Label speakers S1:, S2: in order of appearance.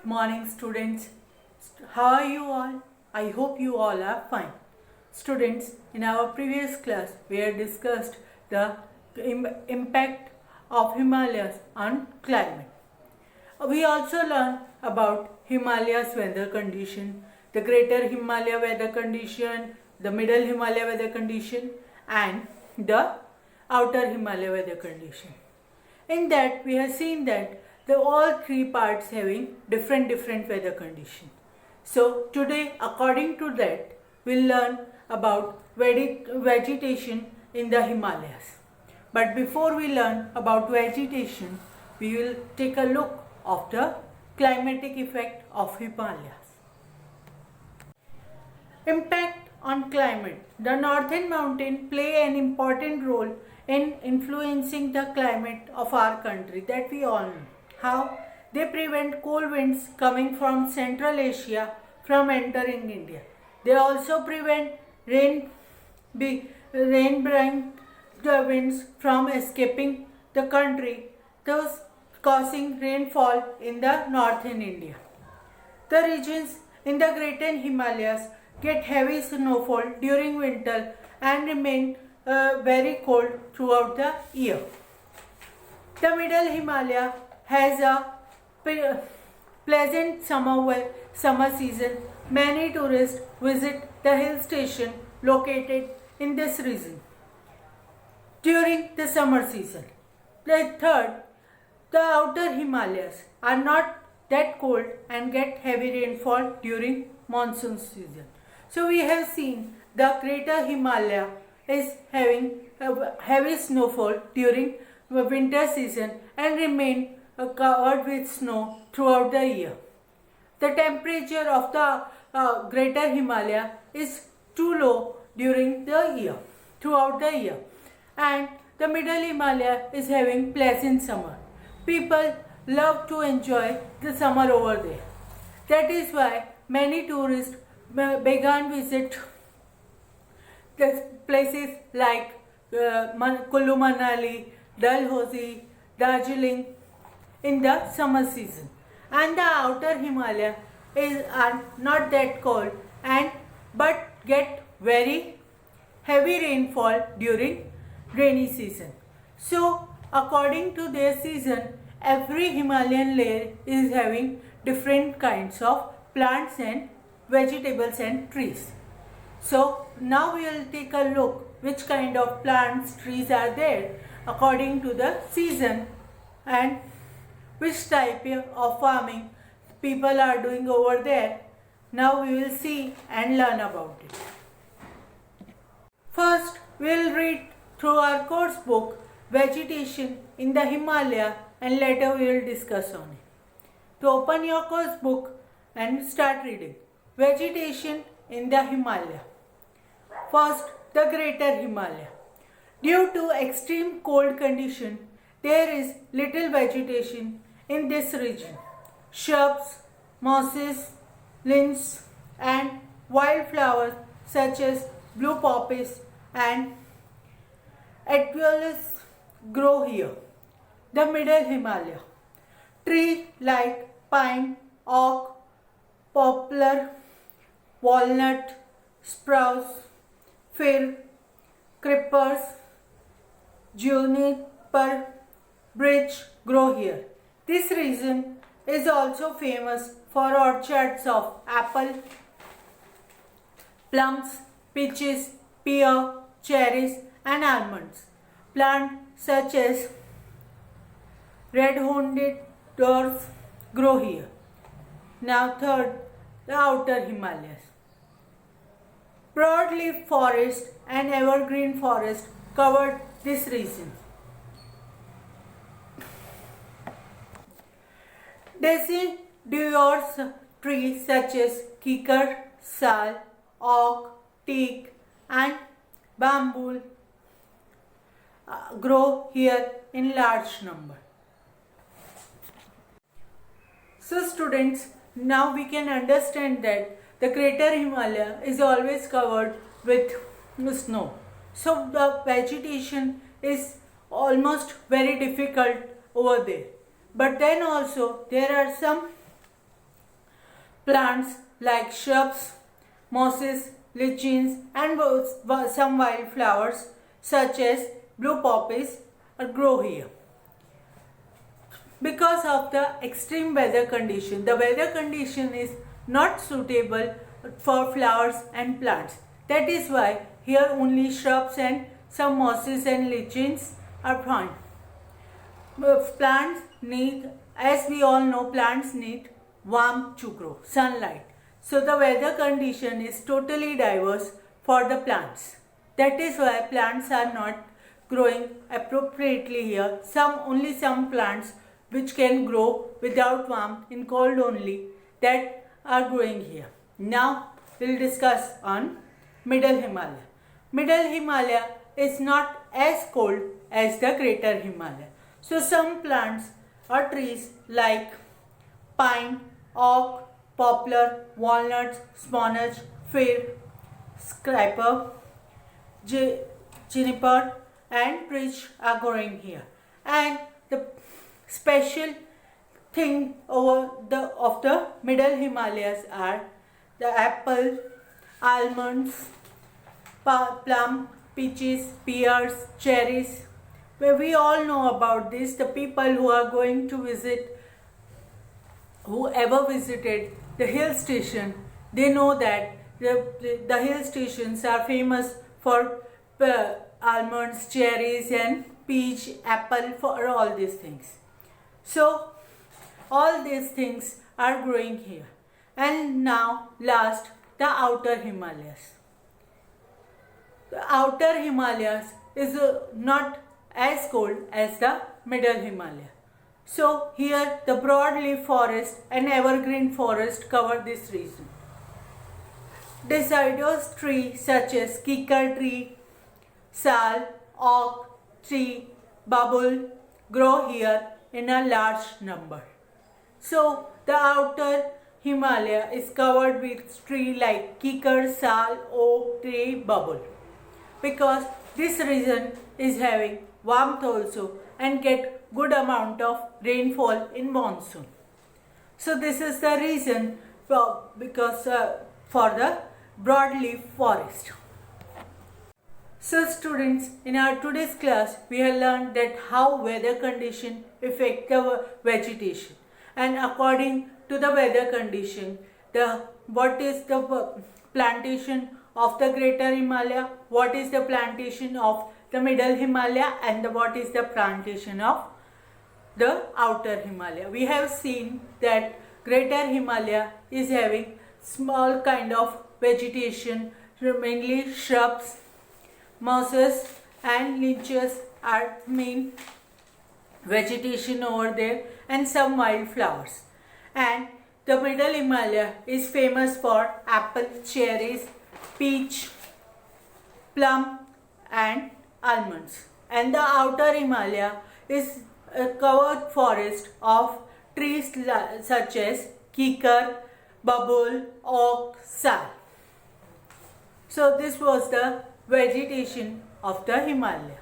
S1: Morning students. How are you all? I hope you all are fine. Students, in our previous class we had discussed the impact of Himalayas on climate. We also learned about Himalayas weather condition, the greater Himalaya weather condition, the middle Himalaya weather condition and the outer Himalaya weather condition. In that we have seen that the all three parts having different weather condition. So today according to that we'll learn about vegetation in the Himalayas. But before we learn about vegetation, we will take a look of the climatic effect of Himalayas. Impact on climate. The northern mountains play an important role in influencing the climate of our country, that we all know. How? They prevent cold winds coming from Central Asia from entering India. They also prevent rain-bringing winds from escaping the country, thus causing rainfall in the northern India. The regions in the greater Himalayas get heavy snowfall during winter and remain very cold throughout the year. The middle Himalaya has a pleasant summer season. Many tourists visit the hill station located in this region during the summer season. The third, the outer Himalayas are not that cold and get heavy rainfall during monsoon season. So we have seen the greater Himalaya is having heavy snowfall during the winter season and remain covered with snow throughout the year. The temperature of the greater Himalaya is too low during the year, throughout the year, and the middle Himalaya is having pleasant summer. People love to enjoy the summer over there. That is why many tourists began visit the places like Kullu Manali, Dalhousie, Darjeeling in the summer season. And the outer Himalaya are not that cold but get very heavy rainfall during rainy season. So according to their season, every Himalayan layer is having different kinds of plants and vegetables and trees. So now we will take a look which kind of plants, trees are there according to the season and which type of farming people are doing over there. Now we will see and learn about it. First we will read through our course book Vegetation in the Himalaya and later we will discuss on it. To open your course book and start reading. Vegetation in the Himalaya. First, the greater Himalaya. Due to extreme cold condition, there is little vegetation in this region. Shrubs, mosses, lichens and wildflowers such as blue poppies and atriolis grow here. The middle Himalaya. Trees like pine, oak, poplar, walnut, spruce, fir, creepers, juniper, birch grow here. This region is also famous for orchards of apple, plums, peaches, pear, cherries and almonds. Plants such as red-horned doors grow here. Now third, the outer Himalayas. Broadleaf forest and evergreen forest covered this region. Deciduous trees such as kikar, sal, oak, teak and bamboo grow here in large number. So students, now we can understand that the greater Himalaya is always covered with snow. So the vegetation is almost very difficult over there. But then also there are some Plants like shrubs, mosses, lichens and some wildflowers such as blue poppies grow here. Because of the extreme weather condition, the weather condition is not suitable for flowers and plants. That is why here only shrubs and some mosses and lichens are found. Plants need, as we all know, plants need warmth to grow, sunlight. So the weather condition is totally diverse for the plants. That is why plants are not growing appropriately here. Only some plants which can grow without warmth in cold only, that are growing here. Now we'll discuss on Middle Himalaya. Middle Himalaya is not as cold as the Greater Himalaya. So some plants or trees like pine, oak, poplar, walnuts, spruce, fir, scraper, juniper and birch are growing here. And the special thing of the Middle Himalayas are the apple, almonds, plum, peaches, pears, cherries. Where we all know about this, the people who are going to visit, whoever visited the hill station, they know that the hill stations are famous for almonds, cherries and peach, apple, for all these things. So all these things are growing here. And now last, the outer Himalayas. The outer Himalayas is not as cold as the Middle Himalaya. So here the broadleaf forest and evergreen forest cover this region. Deciduous trees such as kikar tree, sal, oak tree, babul grow here in a large number. So the outer Himalaya is covered with trees like kikar, sal, oak tree, babul, because this region is having warmth also and get good amount of rainfall in monsoon. So this is the reason for the broadleaf forest. So students, in our today's class we have learned that how weather condition affect the vegetation, and according to the weather condition, what is the plantation of the Greater Himalaya, what is the plantation of the Middle Himalaya, and what is the plantation of the Outer Himalaya. We have seen that Greater Himalaya is having small kind of vegetation, mainly shrubs, mosses and lichens are main vegetation over there, and some wildflowers. And the Middle Himalaya is famous for apple, cherries, peach, plum and almonds. And the Outer Himalaya is a covered forest of trees such as kikar, babul, oak, sal. So this was the vegetation of the Himalaya.